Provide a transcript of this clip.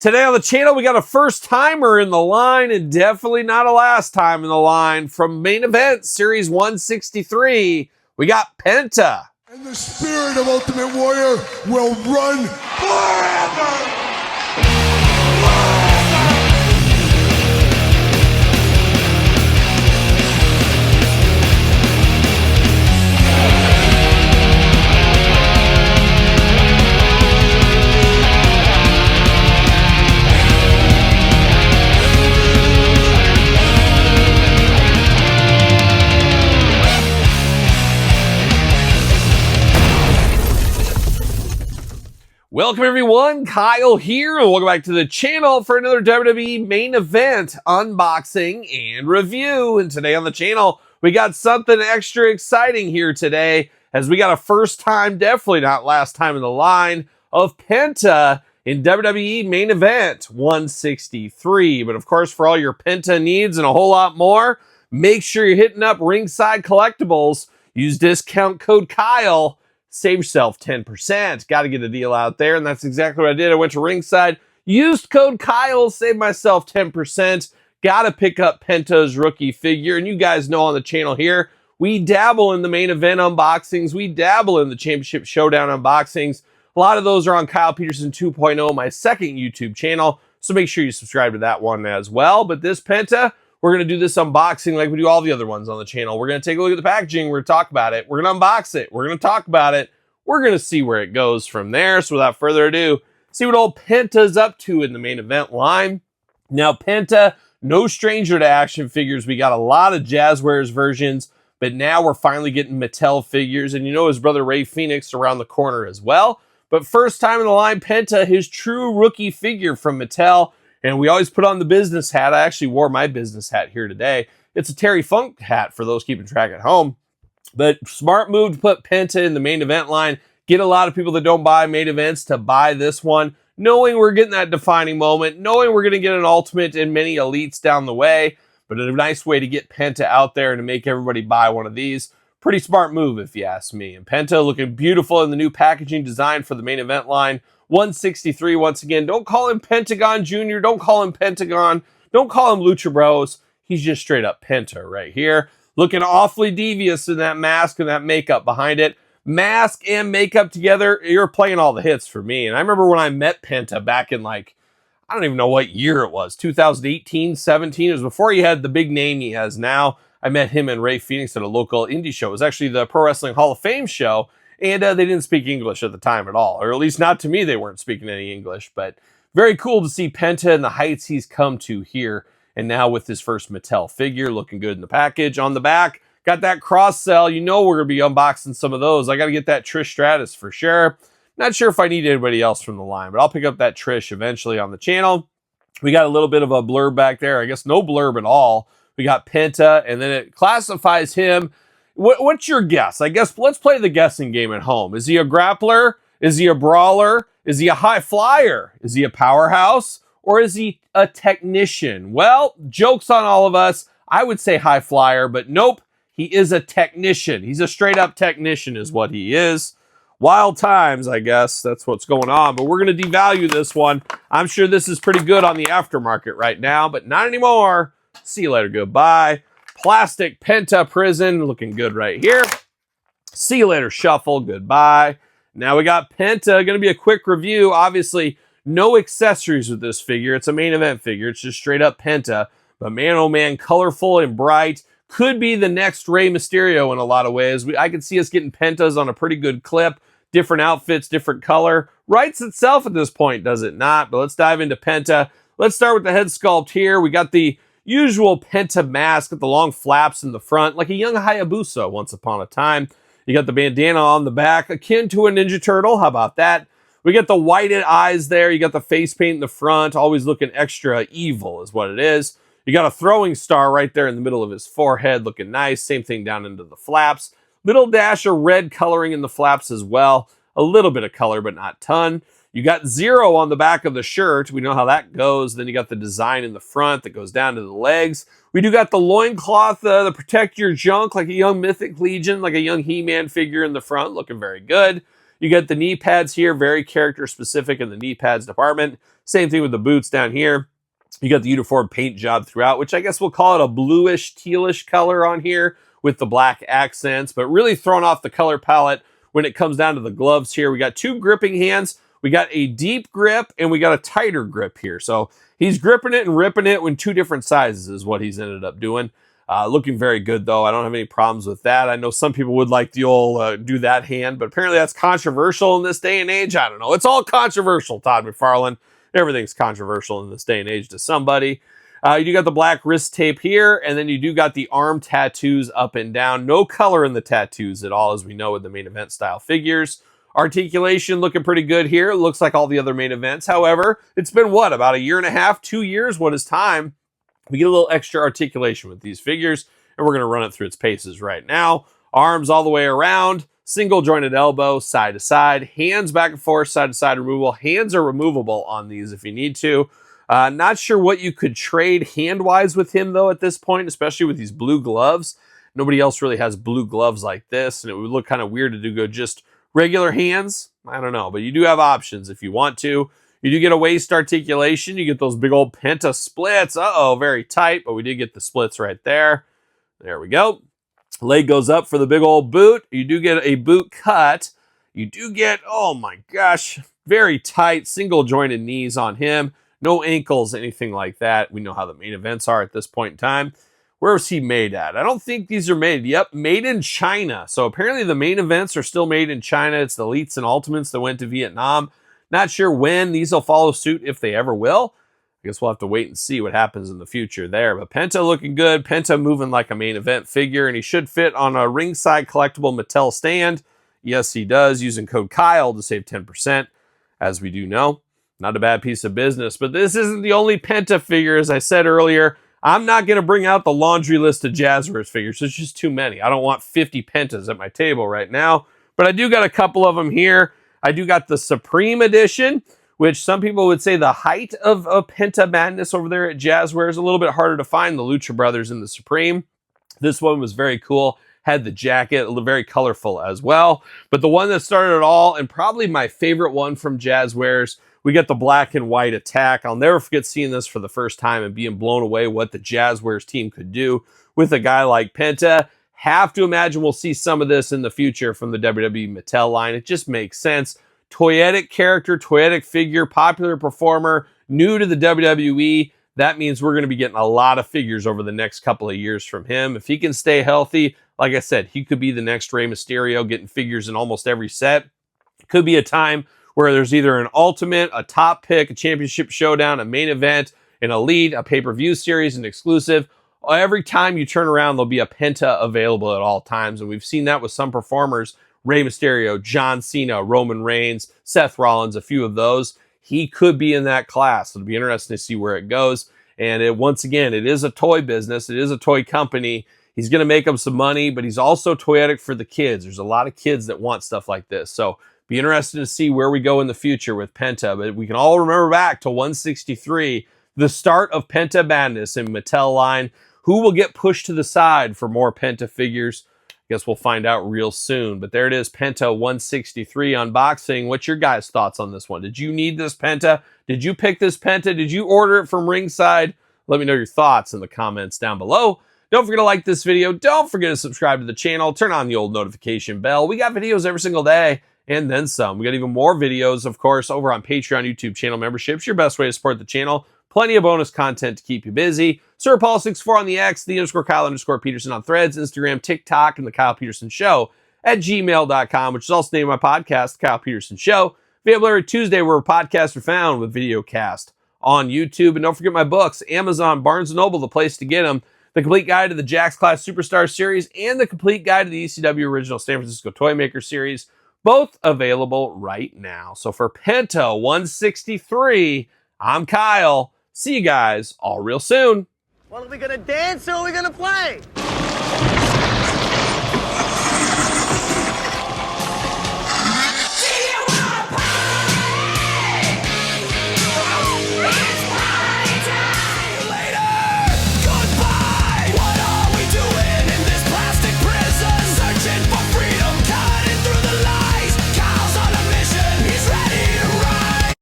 Today on the channel, we got a first timer in the line and definitely not a last time in the line. From main event, Series 163, we got Penta. And the spirit of Ultimate Warrior will run forever! Welcome everyone, Kyle here, and welcome back to the channel for another WWE main event unboxing and review. And today on the channel, we got something extra exciting here today, as we got a first time, definitely not last time in the line, of Penta in WWE main event 163. But of course, for all your Penta needs and a whole lot more, make sure you're hitting up Ringside Collectibles. Use discount code Kyle. Save yourself 10%. Got to get a deal out there, and that's exactly what I did. I went to Ringside, used code Kyle, saved myself 10%. Got to pick up Penta's rookie figure, and you guys know on the channel here, we dabble in the main event unboxings. We dabble in the Championship Showdown unboxings. A lot of those are on Kyle Peterson 2.0, my second YouTube channel, so make sure you subscribe to that one as well. But this Penta, we're going to do this unboxing like we do all the other ones on the channel. We're going to take a look at the packaging. We're going to talk about it. We're going to unbox it. We're going to talk about it. We're going to see where it goes from there. So without further ado, see what old Penta's up to in the main event line. Now, Penta, no stranger to action figures. We got a lot of Jazzwares versions, but now we're finally getting Mattel figures. And you know his brother Ray Phoenix around the corner as well. But first time in the line, Penta, his true rookie figure from Mattel. And we always put on the business hat. I actually wore my business hat here today. It's a Terry Funk hat for those keeping track at home. But smart move to put Penta in the main event line. Get a lot of people that don't buy main events to buy this one, knowing we're getting that defining moment, knowing we're going to get an Ultimate and many Elites down the way. But a nice way to get Penta out there and to make everybody buy one of these. Pretty smart move if you ask me. And Penta looking beautiful in the new packaging design for the main event line. 163 once again. Don't call him Pentagon Jr. Don't call him Pentagon. Don't call him Lucha Bros. He's just straight up Penta right here. Looking awfully devious in that mask and that makeup behind it. Mask and makeup together, you're playing all the hits for me. And I remember when I met Penta back in I don't even know what year it was. 2018, 17. It was before he had the big name he has now. I met him and Ray Phoenix at a local indie show. It was actually the Pro Wrestling Hall of Fame show. And they didn't speak English at the time at all. Or at least not to me, they weren't speaking any English. But very cool to see Penta and the heights he's come to here. And now with his first Mattel figure, looking good in the package. On the back, got that cross sell. You know we're going to be unboxing some of those. I got to get that Trish Stratus for sure. Not sure if I need anybody else from the line, but I'll pick up that Trish eventually on the channel. We got a little bit of a blurb back there. I guess no blurb at all. We got Penta, and then it classifies him. What's your guess? I guess let's play the guessing game at home. Is he a grappler? Is he a brawler? Is he a high flyer? Is he a powerhouse? Or is he a technician? Well, joke's on all of us. I would say high flyer, but nope. He is a technician. He's a straight up technician is what he is. Wild times, I guess. That's what's going on. But we're going to devalue this one. I'm sure this is pretty good on the aftermarket right now, but not anymore. See you later. Goodbye. Plastic Penta Prison, looking good right here. See you later, Shuffle. Goodbye. Now we got Penta. Going to be a quick review. Obviously, no accessories with this figure. It's a main event figure. It's just straight up Penta. But man, oh man, colorful and bright. Could be the next Rey Mysterio in a lot of ways. I could see us getting Pentas on a pretty good clip. Different outfits, different color. Writes itself at this point, does it not? But let's dive into Penta. Let's start with the head sculpt here. We got the usual Penta mask with the long flaps in the front, like a young Hayabusa once upon a time. You got the bandana on the back, akin to a Ninja Turtle. How about that? We got the whited eyes there. You got the face paint in the front, always looking extra evil is what it is. You got a throwing star right there in the middle of his forehead, looking nice. Same thing down into the flaps. Little dash of red coloring in the flaps as well. A little bit of color, but not ton. You got 0 on the back of the shirt. We know how that goes. Then you got the design in the front that goes down to the legs. We do got the loincloth to protect your junk, like a young Mythic Legion, like a young He-Man figure in the front, looking very good. You got the knee pads here, very character specific in the knee pads department. Same thing with the boots down here. You got the uniform paint job throughout, which I guess we'll call it a bluish, tealish color on here with the black accents, but really throwing off the color palette when it comes down to the gloves here. We got 2 gripping hands. We got a deep grip and we got a tighter grip here. So he's gripping it and ripping it in 2 different sizes is what he's ended up doing. Looking very good though. I don't have any problems with that. I know some people would like the old do that hand, but apparently that's controversial in this day and age. I don't know. It's all controversial, Todd McFarlane. Everything's controversial in this day and age to somebody. You do got the black wrist tape here, and then you do got the arm tattoos up and down. No color in the tattoos at all, as we know with the main event style figures. Articulation looking pretty good here. It looks like all the other main events. However, it's been what, about 1.5 years, 2 years? What is time? We get a little extra articulation with these figures, and we're going to run it through its paces right now. Arms all the way around, single jointed elbow, side to side, hands back and forth, side to side removable. Hands are removable on these if you need to. Not sure what you could trade hand-wise with him, though, at this point, especially with these blue gloves. Nobody else really has blue gloves like this, and it would look kind of weird to go just regular hands. I don't know, but you do have options if you want to. You do get a waist articulation. You get those big old Penta splits. Uh-oh, very tight, but we did get the splits right there. There we go. Leg goes up for the big old boot. You do get a boot cut. You do get, oh my gosh, very tight single jointed knees on him. No ankles, anything like that. We know how the main events are at this point in time. Where was he made at? I don't think these are made. Yep, made in China. So apparently the main events are still made in China. It's the Elites and Ultimates that went to Vietnam. Not sure when these will follow suit, if they ever will. I guess we'll have to wait and see what happens in the future there. But Penta looking good. Penta moving like a main event figure, and he should fit on a ringside collectible Mattel stand. Yes, he does, using code Kyle to save 10%, as we do know. Not a bad piece of business, but this isn't the only Penta figure. As I said earlier, I'm not going to bring out the laundry list of Jazzwares figures. There's just too many. I don't want 50 Pentas at my table right now, but I do got a couple of them here. I do got the Supreme Edition, which some people would say the height of Penta madness over there at Jazzwares. A little bit harder to find, the Lucha Brothers and the Supreme. This one was very cool. Had the jacket, very colorful as well. But the one that started it all, and probably my favorite one from Jazzwares, we got the black and white attack. I'll never forget seeing this for the first time and being blown away what the Jazzwares team could do with a guy like Penta. Have to imagine we'll see some of this in the future from the WWE Mattel line. It just makes sense. Toyetic character, toyetic figure, popular performer, new to the WWE. That means we're going to be getting a lot of figures over the next couple of years from him. If he can stay healthy, like I said, he could be the next Rey Mysterio, getting figures in almost every set. Could be a time where there's either an ultimate, a top pick, a championship showdown, a main event, an elite, a pay-per-view series, an exclusive. Every time you turn around, there'll be a Penta available at all times. And we've seen that with some performers, Rey Mysterio, John Cena, Roman Reigns, Seth Rollins, a few of those. He could be in that class. It'll be interesting to see where it goes. And once again, it is a toy business. It is a toy company. He's going to make them some money, but he's also toyetic for the kids. There's a lot of kids that want stuff like this. So be interested to see where we go in the future with Penta. But we can all remember back to 163, the start of Penta madness in Mattel line. Who will get pushed to the side for more Penta figures? I guess we'll find out real soon. But there it is, Penta 163 unboxing. What's your guys' thoughts on this one? Did you need this Penta? Did you pick this Penta? Did you order it from Ringside? Let me know your thoughts in the comments down below. Don't forget to like this video. Don't forget to subscribe to the channel. Turn on the old notification bell. We got videos every single day and then some. We got even more videos, of course, over on Patreon, YouTube channel memberships. Your best way to support the channel. Plenty of bonus content to keep you busy. Sir Paul64 on the X, _Kyle_Peterson on Threads, Instagram, TikTok, and the Kyle Peterson Show at gmail.com, which is also the name of my podcast, The Kyle Peterson Show. Available every Tuesday where podcasts are found with video cast on YouTube. And don't forget my books, Amazon, Barnes & Noble, the place to get them. The Complete Guide to the Jakks Class Superstar Series and the Complete Guide to the ECW Original San Francisco Toymaker Series. Both available right now. So for Penta 163, I'm Kyle. See you guys all real soon. Well, are we gonna dance or are we gonna play?